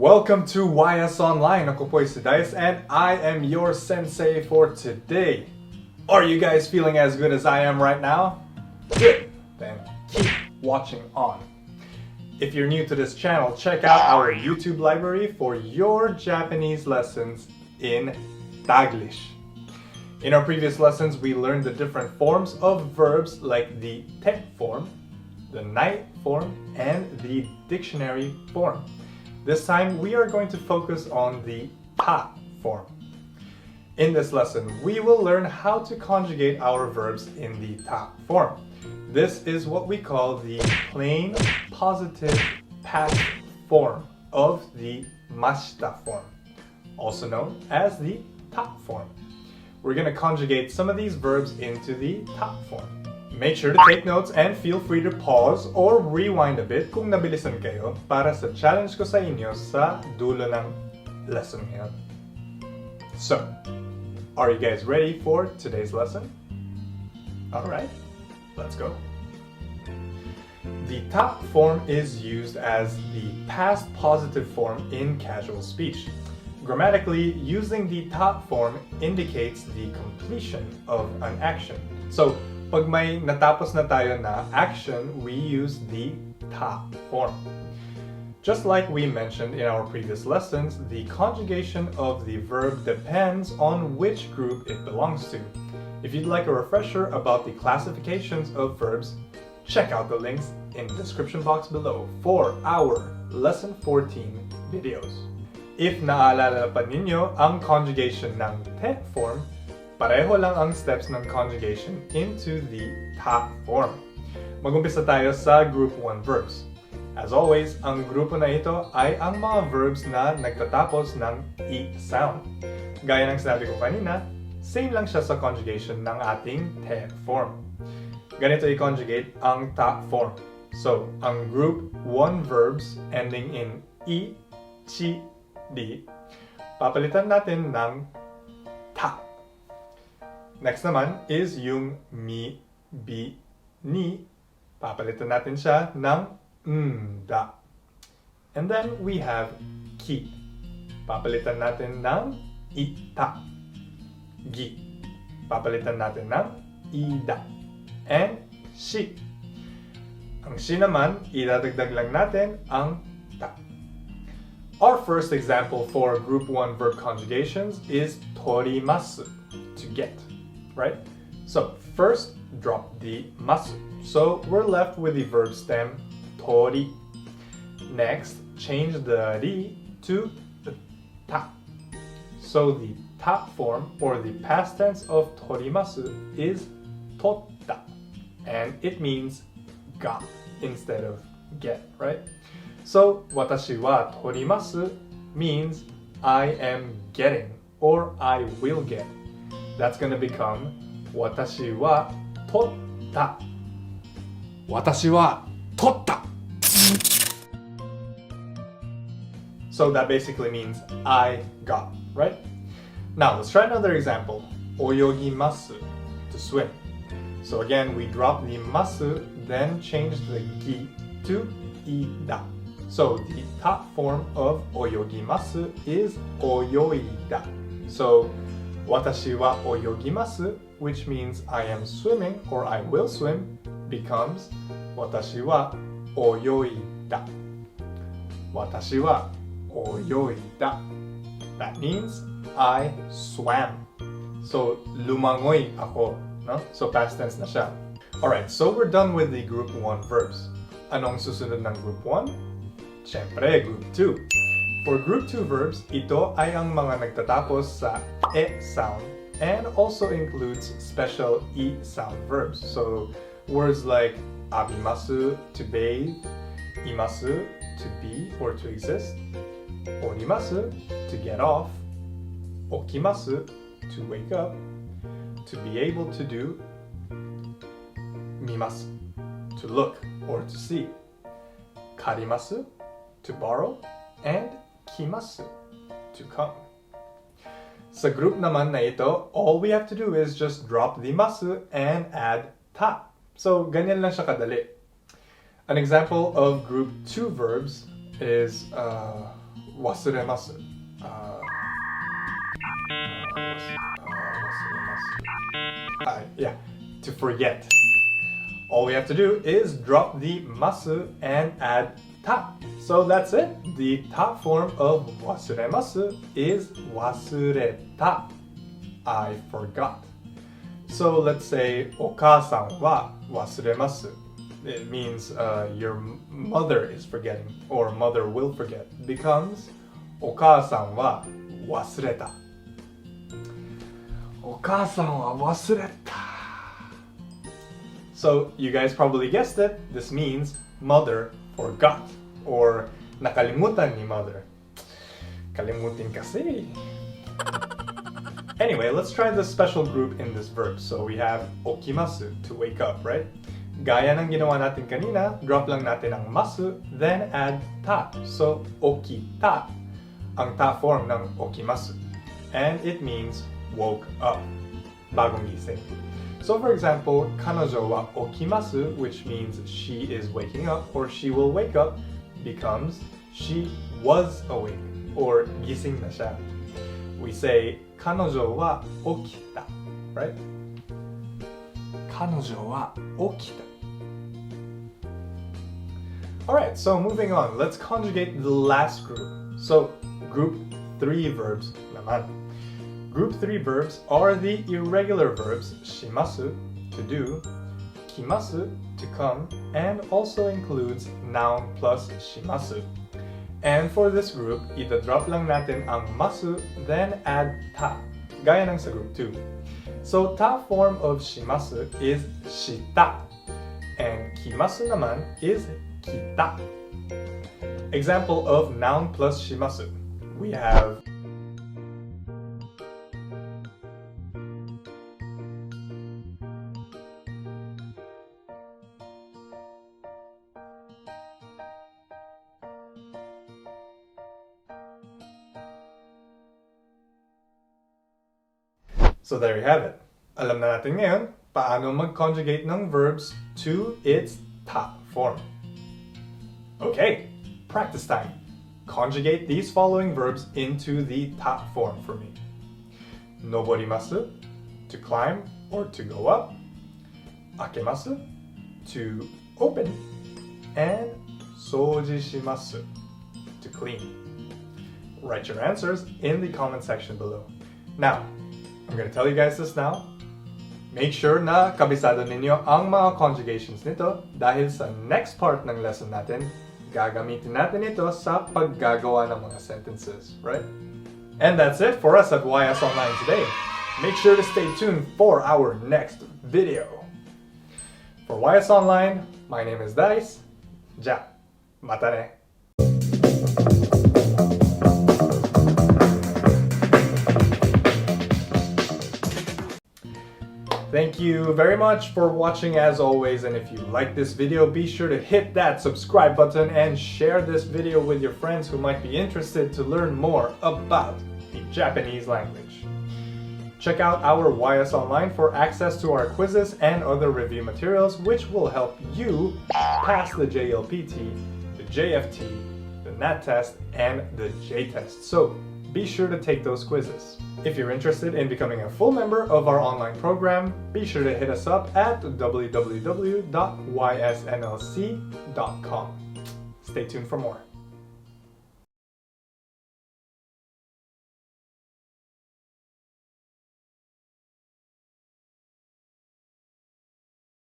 Welcome to YS Online. Ako po si Dice and I am your sensei for today. Are you guys feeling as good as I am right now? Good! Then keep watching on. If you're new to this channel, check out our YouTube library for your Japanese lessons in Taglish. In our previous lessons, we learned the different forms of verbs like the te form, the night form, and the dictionary form. This time, we are going to focus on the ta form. In this lesson, we will learn how to conjugate our verbs in the ta form. This is what we call the plain positive past form of the mashita form, also known as the ta form. We're going to conjugate some of these verbs into the ta form. Make sure to take notes and feel free to pause or rewind a bit kung nabilisan kayo para sa challenge ko sa inyo sa dulo ng lesson ngayon. So, are you guys ready for today's lesson? Alright, let's go. The ta form is used as the past positive form in casual speech. Grammatically, using the ta form indicates the completion of an action. So, pag may natapos na tayo na action, we use the ta form. Just like we mentioned in our previous lessons, the conjugation of the verb depends on which group it belongs to. If you'd like a refresher about the classifications of verbs, check out the links in the description box below for our Lesson 14 videos. If naalala pa ninyo ang conjugation ng te form, pareho lang ang steps ng conjugation into the ta form. Mag-umpisa tayo sa Group 1 verbs. As always, ang grupo na ito ay ang mga verbs na nagtatapos ng e sound. Gaya ng sinabi ko kanina, same lang siya sa conjugation ng ating te form. Ganito i-conjugate ang ta form. So, ang Group 1 verbs ending in e, chi, di, papalitan natin ng ta. Next naman is yung mi, bi, ni. Papalitan natin siya ng da. And then we have ki. Papalitan natin ng ita. Gi. Papalitan natin ng ida. And shi. Ang shi naman, idadagdag lang natin ang ta. Our first example for Group 1 verb conjugations is torimasu, to get. Right? So first, drop the masu. So we're left with the verb stem tori. Next, change the ri to the ta. So the ta form or the past tense of torimasu is totta, and it means got instead of get, right? So watashi wa torimasu means I am getting or I will get. That's going to become watashi wa totta. Watashi wa totta. So that basically means I got, right? Now let's try another example. Oyogimasu, to swim. So again, we drop the masu, then change the gi to ida. So the ta form of oyogimasu is oyoida. So watashi wa oyogimasu, which means I am swimming or I will swim, becomes watashi wa oyoida. Watashi wa oyoida. That means I swam. So lumangoy ako, no? So past tense na siya. Alright, so we're done with the Group 1 verbs. Anong susunod ng Group 1? Siyempre, Group 2. For Group 2 verbs, ito ay ang mga nagtatapos sa e sound and also includes special e sound verbs. So words like abimasu, to bathe, imasu, to be or to exist, orimasu, to get off, okimasu, to wake up, to be able to do, mimasu, to look or to see, karimasu, to borrow, and kimasu, to come. Sa group naman na ito, all we have to do is just drop the masu and add ta. So, ganyan lang siya kadali. An example of group 2 verbs is wasuremasu. To forget. All we have to do is drop the masu and add ta. So that's it. The ta form of wasuremasu is wasureta. I forgot. So let's say okasan wa wasuremasu. It means your mother is forgetting or mother will forget. Becomes okasan wa wasureta. Okasan wa wasureta. So you guys probably guessed it. This means mother forgot or nakalimutan ni mother. Kalimutin kasi. Anyway, let's try this special group in this verb. So we have okimasu, to wake up, right? Gaya ng ginawa natin kanina, drop lang natin ang masu, then add ta. So okita, ang ta form ng okimasu. And it means woke up, bagong gising. So for example, kanojo wa okimasu, which means she is waking up or she will wake up, becomes she was awake or gising na siya. We say kanojo wa okita, right? Kanojo wa okita. Alright, so moving on, let's conjugate the last group. So group 3 verbs naman. Group 3 verbs are the irregular verbs shimasu, to do, kimasu, to come, and also includes noun plus shimasu. And for this group, either drop lang natin ang masu, then add ta, gaya ng sa group 2. So ta form of shimasu is shita, and kimasu naman is kita. Example of noun plus shimasu. We have So there you have it. Alam na natin ngayon paano mag-conjugate ng verbs to its ta form. Okay, practice time. Conjugate these following verbs into the ta form for me. Noborimasu, to climb or to go up. Akemasu, to open. And souji shimasu, to clean. Write your answers in the comment section below. Now, I'm gonna tell you guys this now. Make sure na kabisado ninyo ang mga conjugations nito dahil sa next part ng lesson natin, gagamitin natin ito sa paggagawa ng mga sentences, right? And that's it for us at YS Online today. Make sure to stay tuned for our next video. For YS Online, my name is Dice. Ja, mata ne. Thank you very much for watching as always, and if you like this video, be sure to hit that subscribe button and share this video with your friends who might be interested to learn more about the Japanese language. Check out our YS Online for access to our quizzes and other review materials which will help you pass the JLPT, the JFT, the NAT-Test, and the J-Test. So be sure to take those quizzes. If you're interested in becoming a full member of our online program, be sure to hit us up at www.ysnlc.com. Stay tuned for more.